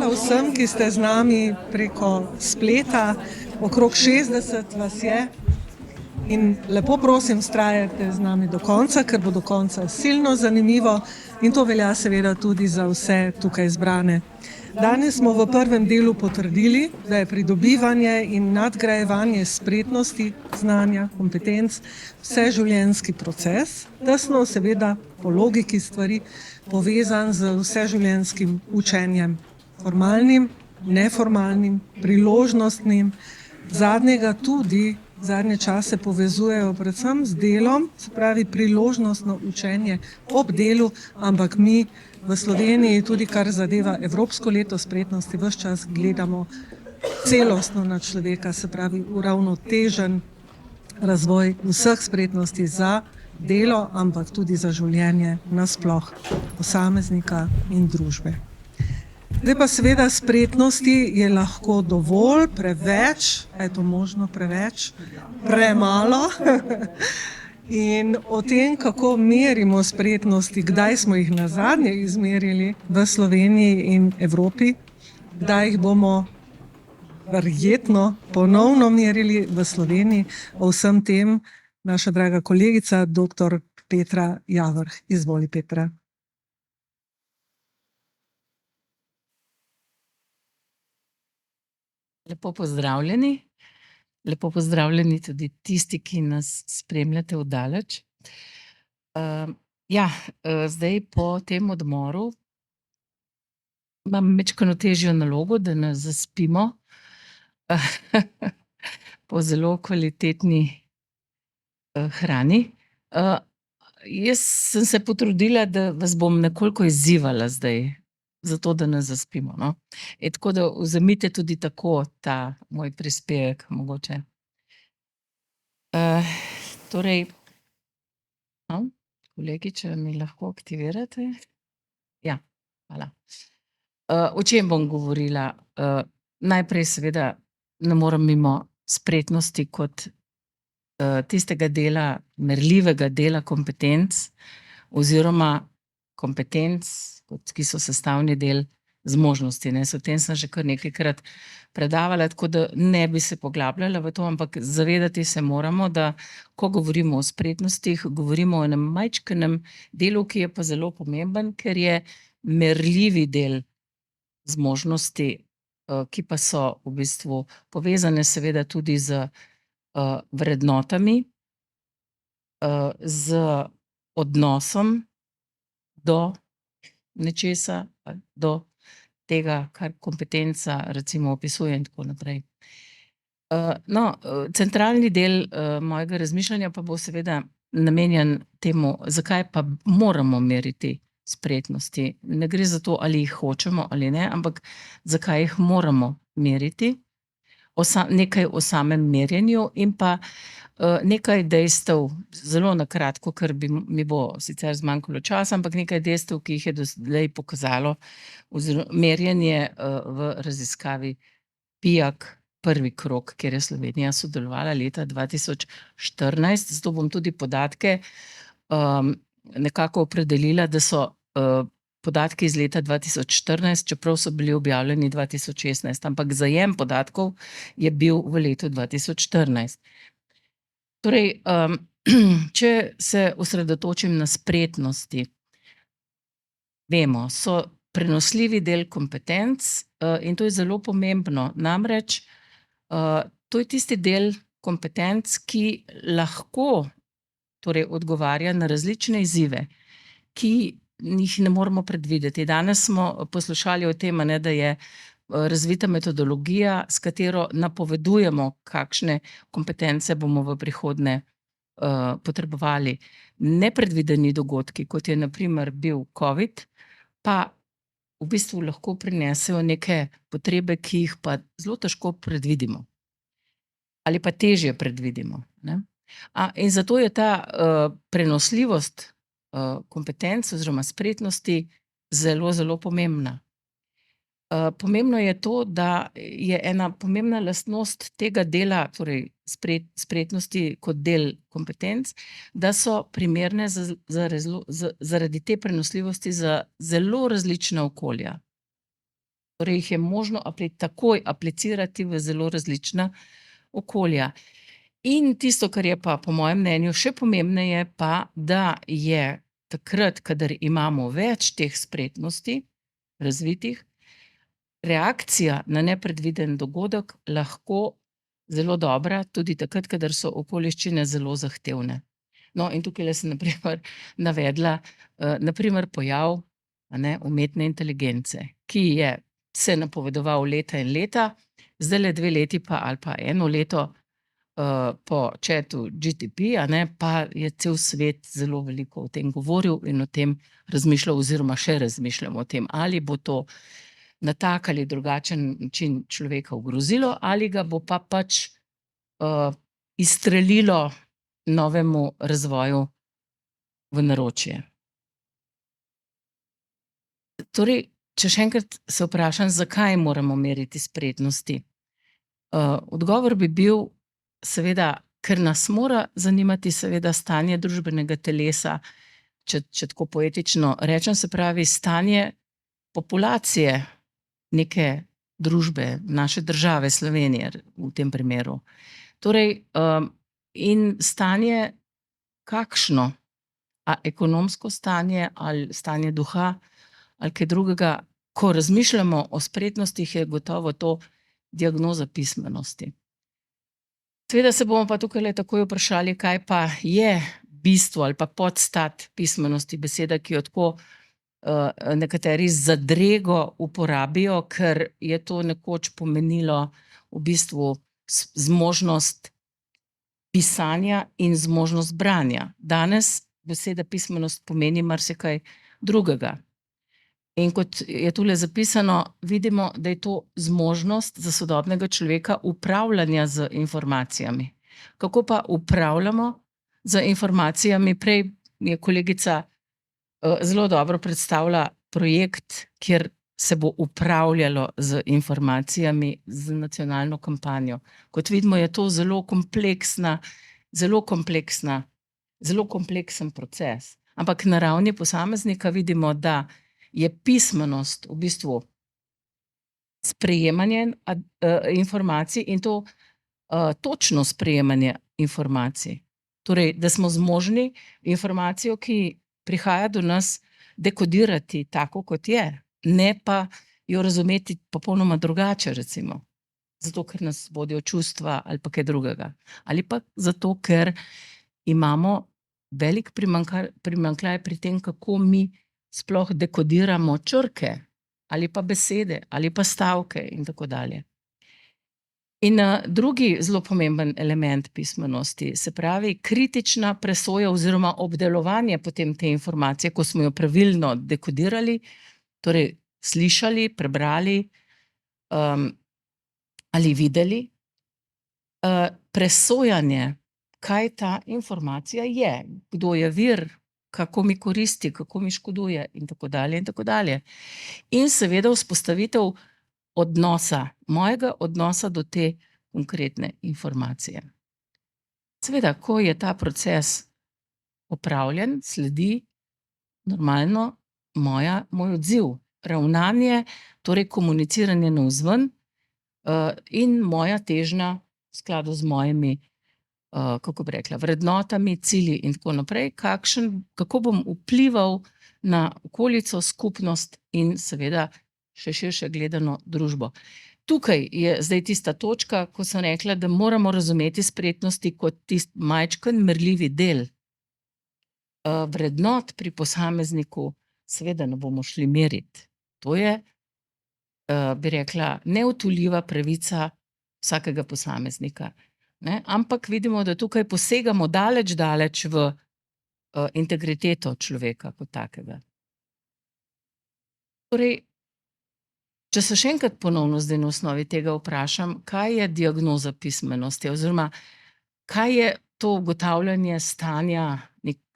hvala vsem, ki ste z nami preko spleta. Okrog 60 vas je. In lepo prosim, vztrajajte z nami do konca, ker bo do konca silno zanimivo in to velja seveda tudi za vse tukaj zbrane. Danes smo v prvem delu potrdili, da je pridobivanje in nadgrajevanje spretnosti, znanja, kompetenc vseživljenjski proces, tesno seveda po logiki stvari povezan z vseživljenjskim učenjem, formalnim, neformalnim, priložnostnim, zadnje čase povezujejo predvsem z delom, se pravi priložnostno učenje ob delu, ampak mi v Sloveniji tudi kar zadeva Evropsko leto spretnosti, ves čas gledamo celostno na človeka, se pravi uravnotežen razvoj vseh spretnosti za delo, ampak tudi za življenje nasploh posameznika in družbe. Zdaj pa seveda spretnosti je lahko dovolj, preveč, je to možno preveč, premalo. In o tem, kako merimo spretnosti, kdaj smo jih nazadnje izmerili v Sloveniji in Evropi, kdaj jih bomo verjetno ponovno merili v Sloveniji, o vsem tem naša draga kolegica, dr. Petra Javrh. Izvoli, Petra. Lepo pozdravljeni. Lepo pozdravljeni tudi tisti, ki nas spremljate oddaleč. Zdaj po tem odmoru imam majčkeno težjo nalogo, da nas zaspimo po zelo kvalitetni hrani. Jaz sem se potrudila, da vas bom nekoliko izzivala zdaj, zato da nas zaspimo, no. Tako da vzemite tudi tako ta moj prispevek mogoče. Kolegi, če mi lahko aktivirate. Ja, hvala. O čem bom govorila? Najprej seveda ne morem mimo spretnosti kot tistega dela, merljivega dela kompetenc oziroma kompetenc, ki so sestavni del zmožnosti, ne. O tem sem že kar nekajkrat predavala, tako da ne bi se poglabljala v to, ampak zavedati se moramo, da ko govorimo o spretnostih, govorimo o enem majčkenem delu, ki je pa zelo pomemben, ker je merljivi del zmožnosti, ki pa so v bistvu povezane seveda tudi z vrednotami, z odnosom do nečesa, do tega, kar kompetenca recimo opisuje in tako naprej. Centralni del mojega razmišljanja pa bo seveda namenjen temu, zakaj pa moramo meriti spretnosti. Ne gre za to, ali jih hočemo ali ne, ampak zakaj jih moramo meriti. Nekaj o samem merjenju in pa nekaj dejstev, zelo na kratko, ker mi bo sicer zmanjkalo časa, ampak nekaj dejstev, ki jih je doslej pokazalo merjenje v raziskavi PIAAC prvi krog, kjer je Slovenija sodelovala leta 2014. Zato bom tudi podatke nekako opredelila, da so podatki iz leta 2014, čeprav so bili objavljeni 2016, ampak zajem podatkov je bil v letu 2014. Torej, če se osredotočim na spretnosti, vemo, so prenosljivi del kompetenc in to je zelo pomembno. Namreč, to je tisti del kompetenc, ki lahko torej odgovarja na različne izzive, ki jih ne moremo predvideti. Danes smo poslušali o tem, da je razvita metodologija, s katero napovedujemo, kakšne kompetence bomo v prihodnje potrebovali. Nepredvideni dogodki, kot je na primer bil COVID, pa v bistvu lahko prinesejo neke potrebe, ki jih pa zelo težko predvidimo. Ali pa težje predvidimo, ne. In zato je ta prenosljivost kompetenc oziroma spretnosti zelo, zelo pomembna. Pomembno je to, da je ena pomembna lastnost tega dela, torej spretnosti kot del kompetenc, da so primerne zaradi te prenosljivosti za zelo različna okolja. Torej jih je možno takoj aplicirati v zelo različna okolja. In tisto, kar je pa po mojem mnenju še pomembneje, pa da je takrat, kadar imamo več teh spretnosti razvitih, reakcija na nepredviden dogodek lahko zelo dobra, tudi takrat, kadar so okoliščine zelo zahtevne. No, in tukajle sem na primer navedla, na primer pojav, umetne inteligence, ki je se napovedoval leta in leta, zdajle 2 leti pa ali pa 1 leto, po chatu GTP, pa je cel svet zelo veliko o tem govoril in o tem razmišljal oziroma še razmišljamo o tem, ali bo to na tak ali drugačen način človeka ogrozilo ali ga bo pa pač, izstrelilo novemu razvoju v naročje. Torej, če še enkrat se vprašam, zakaj moramo meriti spretnosti? Odgovor bi bil seveda, ker nas mora zanimati seveda stanje družbenega telesa, če tako poetično rečem, se pravi stanje populacije neke družbe, naše države Slovenije v tem primeru. Torej, in stanje kakšno? A ekonomsko stanje ali stanje duha ali kaj drugega? Ko razmišljamo o spretnostih, je gotovo to diagnoza pismenosti. Seveda se bomo pa tukajle takoj vprašali, kaj pa je bistvo ali pa podstat pismenosti, beseda, ki jo tako nekateri z zadrego uporabijo, ker je to nekoč pomenilo v bistvu zmožnost pisanja in zmožnost branja. Danes beseda pismenost pomeni marsikaj drugega. In kot je tule zapisano, vidimo, da je to zmožnost za sodobnega človeka upravljanja z informacijami. Kako pa upravljamo z informacijami? Prej je kolegica zelo dobro predstavila projekt, kjer se bo upravljalo z informacijami z nacionalno kampanjo. Kot vidimo, je to zelo kompleksen proces. Ampak na ravni posameznika vidimo, da je pismenost v bistvu sprejemanje informacij in to točno sprejemanje informacij. Torej, da smo zmožni informacijo, ki prihaja do nas, dekodirati tako, kot je, ne pa jo razumeti popolnoma drugače, recimo. Zato, ker nas vodijo čustva ali pa kaj drugega. Ali pa zato, ker imamo velik primanjkljaj pri tem, kako mi sploh dekodiramo črke ali pa besede ali pa stavke in tako dalje. In drugi zelo pomemben element pismenosti, se pravi kritična presoja oziroma obdelovanje potem te informacije, ko smo jo pravilno dekodirali, torej slišali, prebrali ali videli, presojanje, kaj ta informacija je, kdo je vir, kako mi koristi, kako mi škoduje in tako dalje in tako dalje. In seveda vzpostavitev odnosa, mojega odnosa do te konkretne informacije. Seveda, ko je ta proces opravljen, sledi normalno moj odziv, ravnanje, torej komuniciranje navzven in moja težnja v skladu z mojimi, kako bi rekla, vrednotami, cilji in tako naprej, kako bom vplival na okolico, skupnost in seveda še širše gledano družbo. Tukaj je zdaj tista točka, ko sem rekla, da moramo razumeti spretnosti kot tisti majčken merljivi del. Vrednot pri posamezniku seveda ne bomo šli meriti. To je, bi rekla, neodtujljiva pravica vsakega posameznika. Ampak vidimo, da tukaj posegamo daleč v integriteto človeka kot takega. Torej, če se še enkrat ponovno zdaj na osnovi tega vprašam, kaj je diagnoza pismenosti oziroma kaj je to ugotavljanje stanja,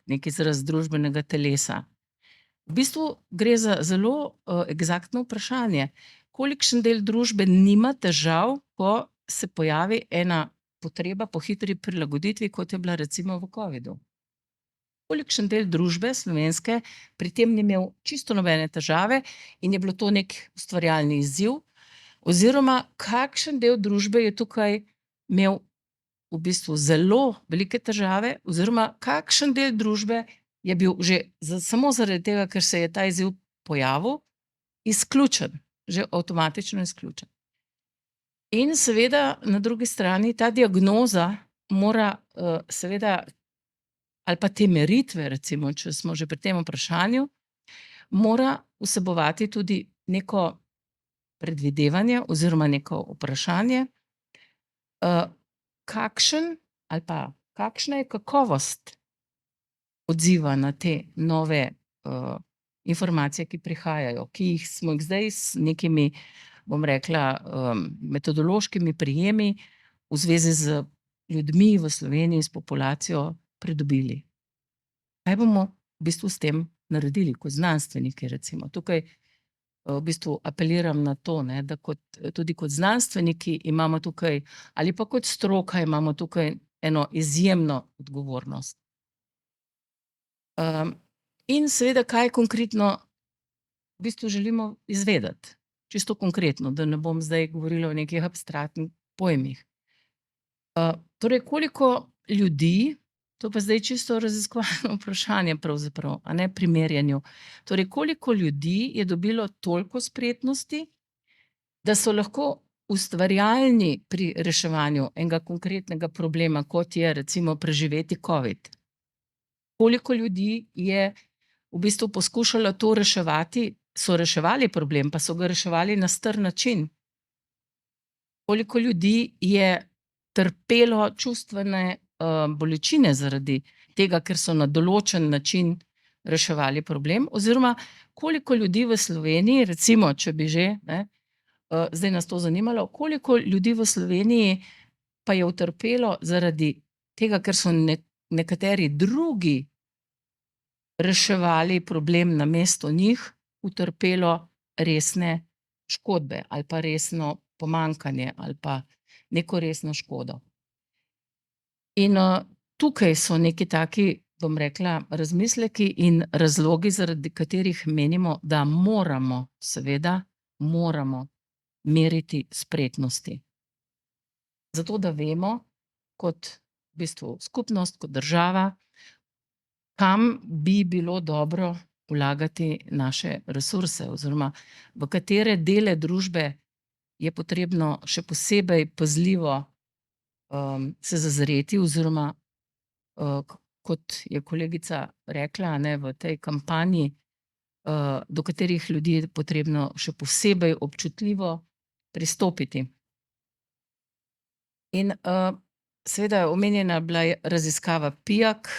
nek izraz družbenega telesa. V bistvu gre za zelo eksaktno vprašanje, kolikšen del družbe nima težav, ko se pojavi ena potreba po hitri prilagoditvi, kot je bila recimo v covidu. kolikšen del družbe slovenske pri tem ni imel čisto nobene težave in je bilo to nek ustvarjalni izziv, oziroma kakšen del družbe je tukaj imel v bistvu zelo velike težave, oziroma kakšen del družbe je bil že samo zaradi tega, ker se je ta izziv pojavil, izključen, že avtomatično izključen. In seveda na drugi strani ta diagnoza mora seveda, ali pa te meritve, recimo, če smo že pri tem vprašanju, mora vsebovati tudi neko predvidevanje oziroma neko vprašanje, kakšen ali pa kakšna je kakovost odziva na te nove informacije, ki prihajajo, ki smo jih zdaj s nekimi, bom rekla, metodološkimi prijemi v zvezi z ljudmi v Sloveniji, s populacijo pridobili. Kaj bomo v bistvu s tem naredili kot znanstveniki, recimo? Tukaj v bistvu apeliram na to, ne, da tudi kot znanstveniki imamo tukaj, ali pa kot stroka imamo tukaj eno izjemno odgovornost. In seveda, kaj konkretno v bistvu želimo izvedeti, čisto konkretno, da ne bom zdaj govorila o nekih abstraktnih pojmih. Torej, koliko ljudi, to pa zdaj čisto raziskovalno vprašanje pravzaprav, a ne pri merjenju, torej koliko ljudi je dobilo toliko spretnosti, da so lahko ustvarjalni pri reševanju enega konkretnega problema, kot je recimo preživeti COVID. Koliko ljudi je v bistvu poskušalo to reševati, so reševali problem, pa so ga reševali na strm način. Koliko ljudi je trpelo čustvene bolečine zaradi tega, ker so na določen način reševali problem, oziroma koliko ljudi v Sloveniji, recimo, če bi že, ne, zdaj nas to zanimalo, koliko ljudi v Sloveniji pa je utrpelo zaradi tega, ker so nekateri drugi reševali problem namesto njih, utrpelo resne škodbe ali pa resno pomanjkanje ali pa neko resno škodo. In tukaj so neki taki, bom rekla, razmisleki in razlogi, zaradi katerih menimo, da moramo, seveda, moramo meriti spretnosti. Zato, da vemo kot v bistvu skupnost, kot država, kam bi bilo dobro vlagati naše resurse oziroma v katere dele družbe je potrebno še posebej pazljivo se zazreti oziroma, kot je kolegica rekla, ne, v tej kampanji, do katerih ljudi je potrebno še posebej občutljivo pristopiti. In seveda omenjena bila je raziskava PIAAC,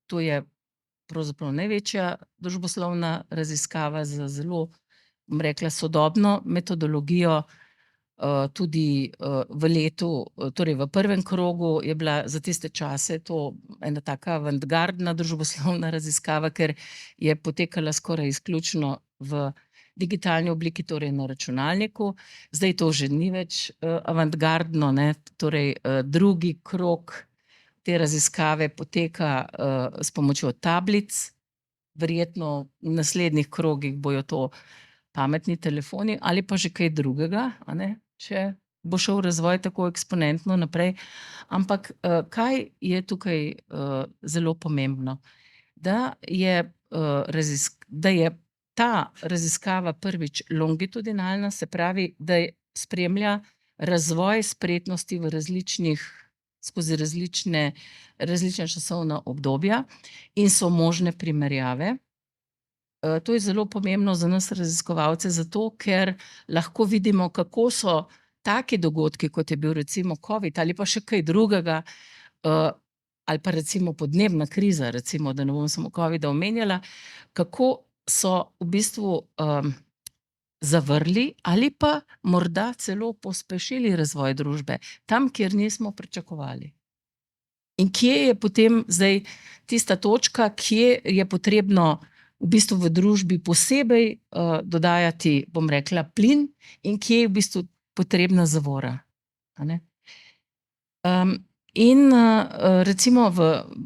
to je pravzaprav največja družboslovna raziskava z zelo, bom rekla, sodobno metodologijo, tudi v letu, torej v prvem krogu je bila za tiste čase to ena taka avantgardna družboslovna raziskava, ker je potekala skoraj izključno v digitalni obliki, torej na računalniku. Zdaj to že ni več avantgardno, ne, torej drugi krog te raziskave poteka s pomočjo tablic, verjetno v naslednjih krogih bojo to pametni telefoni ali pa že kaj drugega, a ne, če bo šel razvoj tako eksponentno naprej. Ampak kaj je tukaj zelo pomembno? Da je ta raziskava prvič longitudinalna, se pravi, da spremlja razvoj spretnosti v skozi različna časovna obdobja in so možne primerjave. To je zelo pomembno za nas raziskovalce, zato ker lahko vidimo, kako so taki dogodki, kot je bil recimo COVID ali pa še kaj drugega, ali pa recimo podnebna kriza, recimo, da ne bom samo COVID-a omenjala, kako so v bistvu zavrli ali pa morda celo pospešili razvoj družbe tam, kjer nismo pričakovali. In kje je potem zdaj tista točka, kje je potrebno v bistvu v družbi posebej dodajati, bom rekla, plin in kje je v bistvu potrebna zavora, a ne? In recimo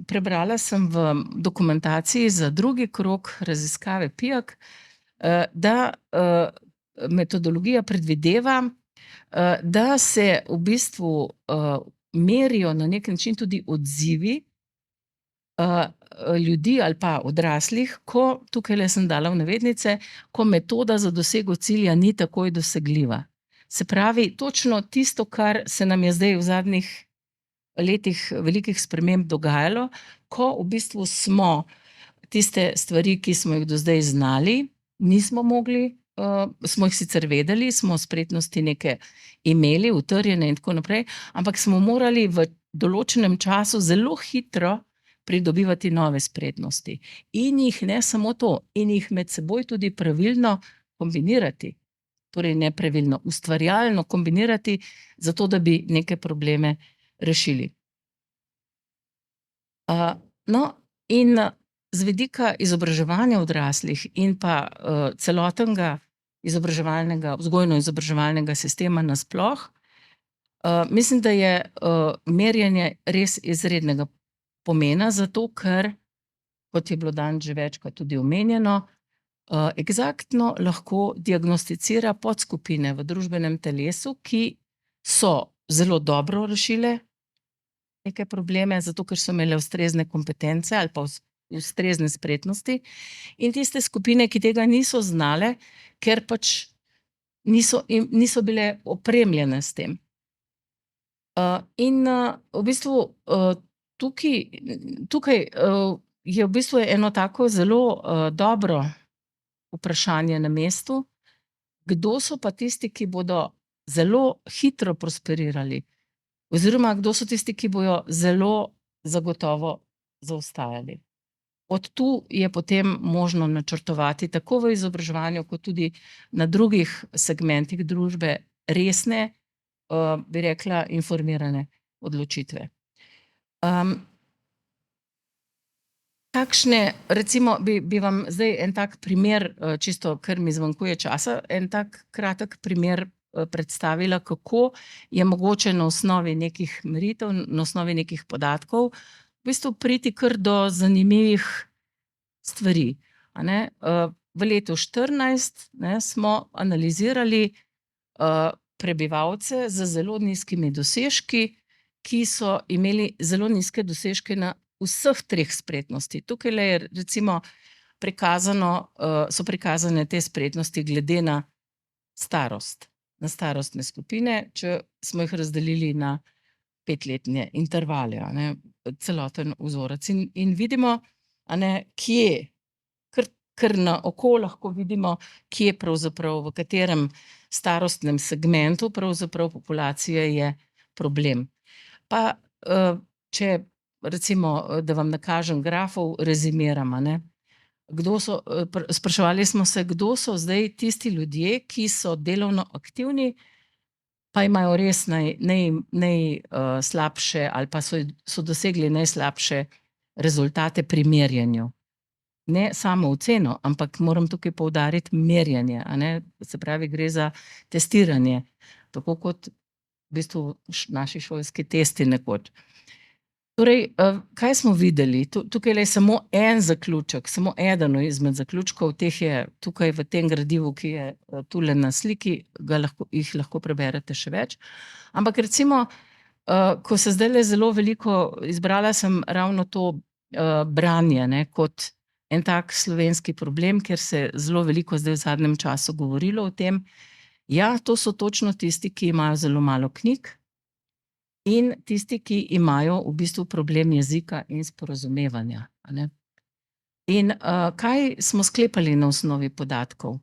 prebrala sem v dokumentaciji za drugi krog raziskave PIAAC, da metodologija predvideva, da se v bistvu merijo na nek način tudi odzivi ljudi ali pa odraslih, ko, tukajle sem dala v navednice, ko metoda za dosego cilja ni takoj dosegljiva. Se pravi, točno tisto, kar se nam je zdaj v zadnjih letih velikih sprememb dogajalo, ko v bistvu smo tiste stvari, ki smo jih do zdaj znali, nismo mogli, smo jih sicer vedeli, smo spretnosti neke imeli, utrjene in tako naprej, ampak smo morali v določenem času zelo hitro pridobivati nove spretnosti. In jih ne samo to, in jih med seboj tudi pravilno kombinirati. Torej ne pravilno, ustvarjalno kombinirati, zato da bi neke probleme rešili. No, in z vidika izobraževanja odraslih in pa celotnega vzgojno-izobraževalnega sistema nasploh, mislim, da je merjenje res izrednega pomena, zato ker, kot je bilo danes že večkrat tudi omenjeno, eksaktno lahko diagnosticira podskupine v družbenem telesu, ki so zelo dobro rešile neke probleme, zato ker so imele ustrezne kompetence ali pa ustrezne spretnosti, in tiste skupine, ki tega niso znale, ker pač niso bile opremljene s tem. In v bistvu tukaj je v bistvu eno tako zelo dobro vprašanje na mestu, kdo so pa tisti, ki bodo zelo hitro prosperirali, oziroma kdo so tisti, ki bojo zelo zagotovo zaostajali. Od tu je potem možno načrtovati tako v izobraževanju, kot tudi na drugih segmentih družbe resne, bi rekla, informirane odločitve. Takšne, recimo, bi vam zdaj en tak primer, čisto ker mi zmanjkuje časa, en tak kratek primer predstavila, kako je mogoče na osnovi nekih meritev, na osnovi nekih podatkov v bistvu priti kar do zanimivih stvari, a ne. V letu 2014, ne, smo analizirali prebivalce z zelo nizkimi dosežki, ki so imeli zelo nizke dosežke na vseh treh spretnosti. Tukajle je recimo so prikazane te spretnosti glede na starost, na starostne skupine, če smo jih razdelili na 5-letne intervale, a ne, celoten vzorec. In vidimo, a ne, kje, kar na oko lahko vidimo, kje pravzaprav, v katerem starostnem segmentu pravzaprav populacije je problem. Pa če recimo, da vam nakažem grafov, rezimiram, a ne. Spraševali smo se, kdo so zdaj tisti ljudje, ki so delovno aktivni, pa imajo res najslabše ali pa so dosegli najslabše rezultate pri merjenju. Ne samo oceno, ampak moram tukaj poudariti merjenje, a ne, se pravi, gre za testiranje, tako kot v bistvu naši šolski testi nekoč. Torej, kaj smo videli? Tukajle je samo en zaključek, samo eden izmed zaključkov, teh je tukaj v tem gradivu, ki je tule na sliki, jih lahko preberete še več. Ampak recimo, ko se zdajle zelo veliko, izbrala sem ravno to branje, ne, kot en tak slovenski problem, ker se zelo veliko zdaj v zadnjem času govorilo o tem. Ja, to so točno tisti, ki imajo zelo malo knjig, in tisti, ki imajo v bistvu problem jezika in sporazumevanja, a ne. In kaj smo sklepali na osnovi podatkov?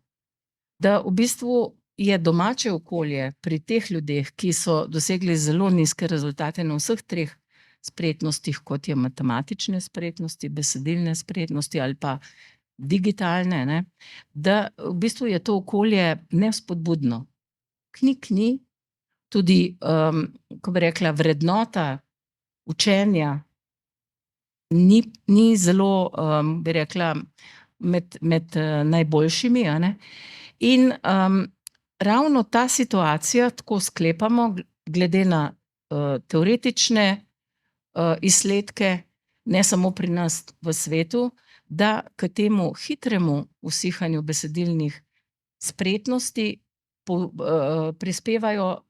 Da v bistvu je domače okolje pri teh ljudeh, ki so dosegli zelo nizke rezultate na vseh treh spretnostih, kot je matematične spretnosti, besedilne spretnosti ali pa digitalne, ne, da v bistvu je to okolje nevzpodbudno. Knjig ni, tudi, ko bi rekla, vrednota učenja ni zelo, bi rekla, med najboljšimi, a ne. In ravno ta situacija, tako sklepamo, glede na teoretične izsledke, ne samo pri nas v svetu, da k temu hitremu usihanju besedilnih spretnosti prispevajo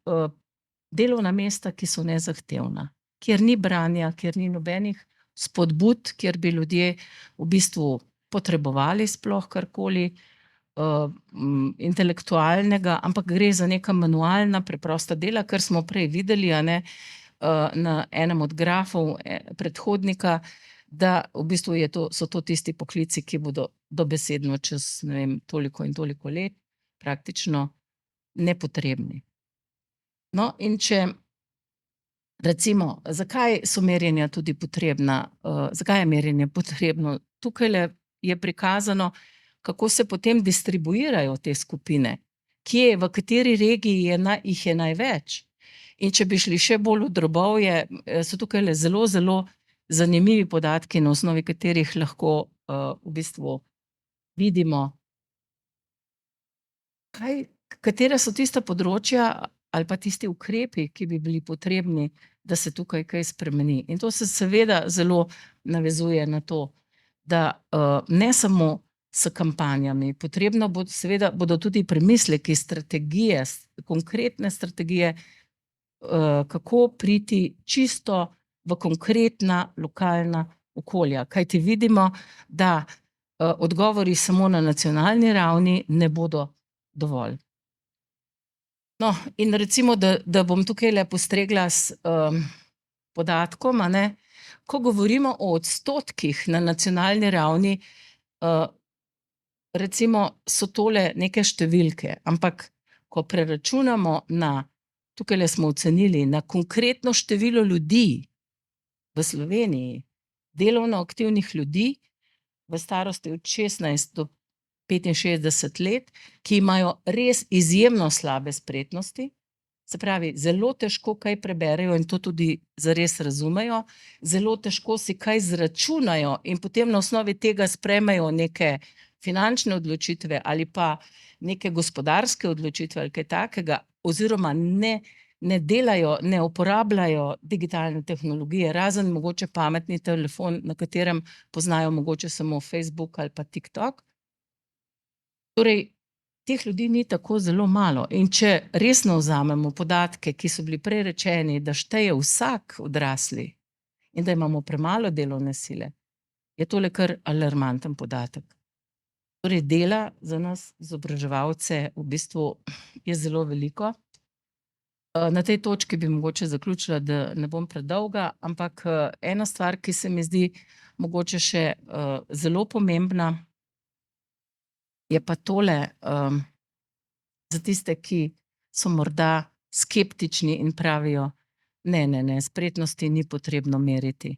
delovna mesta, ki so nezahtevna, kjer ni branja, kjer ni nobenih spodbud, kjer bi ljudje v bistvu potrebovali sploh karkoli intelektualnega, ampak gre za neka manualna, preprosta dela, kar smo prej videli, a ne, na enem od grafov predhodnika, da v bistvu so to tisti poklici, ki bodo dobesedno čez, ne vem, toliko in toliko let praktično nepotrebni. No, in če recimo, zakaj so merjenja tudi potrebna, zakaj je merjenje potrebno? Tukajle je prikazano, kako se potem distribuirajo te skupine, kje, v kateri regiji jih je največ. In če bi šli še bolj v drobovje, so tukajle zelo, zelo zanimivi podatki, na osnovi katerih lahko v bistvu vidimo, katera so tista področja ali pa tisti ukrepi, ki bi bili potrebni, da se tukaj kaj spremeni. In to se seveda zelo navezuje na to, da ne samo s kampanjami, potrebno bo, seveda bodo tudi premisleki, strategije, konkretne strategije, kako priti čisto v konkretna lokalna okolja. Kajti vidimo, da odgovori samo na nacionalni ravni ne bodo dovolj. No, in recimo, da bom tukajle postregla s podatkom, a ne, ko govorimo o odstotkih na nacionalni ravni, recimo so tole neke številke, ampak ko preračunamo na, tukajle smo ocenili, na konkretno število ljudi v Sloveniji, delovno aktivnih ljudi v starosti od 16 do 65 let, ki imajo res izjemno slabe spretnosti, se pravi, zelo težko kaj preberejo in to tudi zares razumejo, zelo težko si kaj zračunajo in potem na osnovi tega sprejmejo neke finančne odločitve ali pa neke gospodarske odločitve ali kaj takega, oziroma ne delajo, ne uporabljajo digitalne tehnologije, razen mogoče pametni telefon, na katerem poznajo mogoče samo Facebook ali pa TikTok. Torej, teh ljudi ni tako zelo malo. In če resno vzamemo podatke, ki so bili prej rečeni, da šteje vsak odrasli in da imamo premalo delovne sile, je tole kar alarmanten podatek. Torej, dela za nas izobraževalce v bistvu je zelo veliko. Na tej točki bi mogoče zaključila, da ne bom predolga, ampak ena stvar, ki se mi zdi mogoče še zelo pomembna, je pa tole za tiste, ki so morda skeptični in pravijo, ne, spretnosti ni potrebno meriti.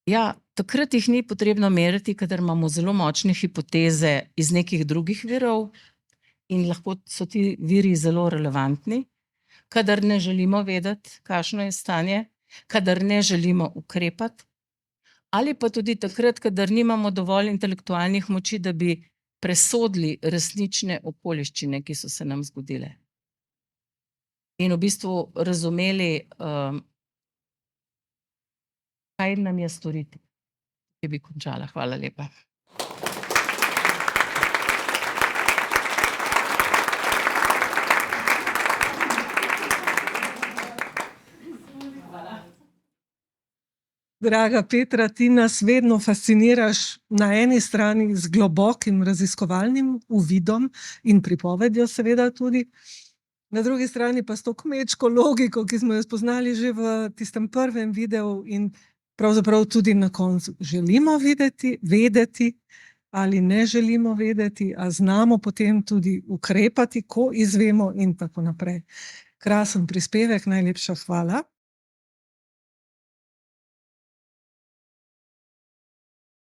Ja, takrat jih ni potrebno meriti, kadar imamo zelo močne hipoteze iz nekih drugih virov in lahko so ti viri zelo relevantni, kadar ne želimo vedeti, kakšno je stanje, kadar ne želimo ukrepati, ali pa tudi takrat, kadar nimamo dovolj intelektualnih moči, da bi presodili resnične okoliščine, ki so se nam zgodile. In v bistvu razumeli, kaj nam je storiti. Ki bi končala. Hvala lepa. Draga Petra, ti nas vedno fasciniraš na eni strani z globokim raziskovalnim uvidom in pripovedjo seveda tudi, na drugi strani pa s to kmečko logiko, ki smo jo spoznali že v tistem prvem videu in pravzaprav tudi na koncu. Želimo vedeti ali ne želimo vedeti, a znamo potem tudi ukrepati, ko izvemo in tako naprej. Krasen prispevek, najlepša hvala.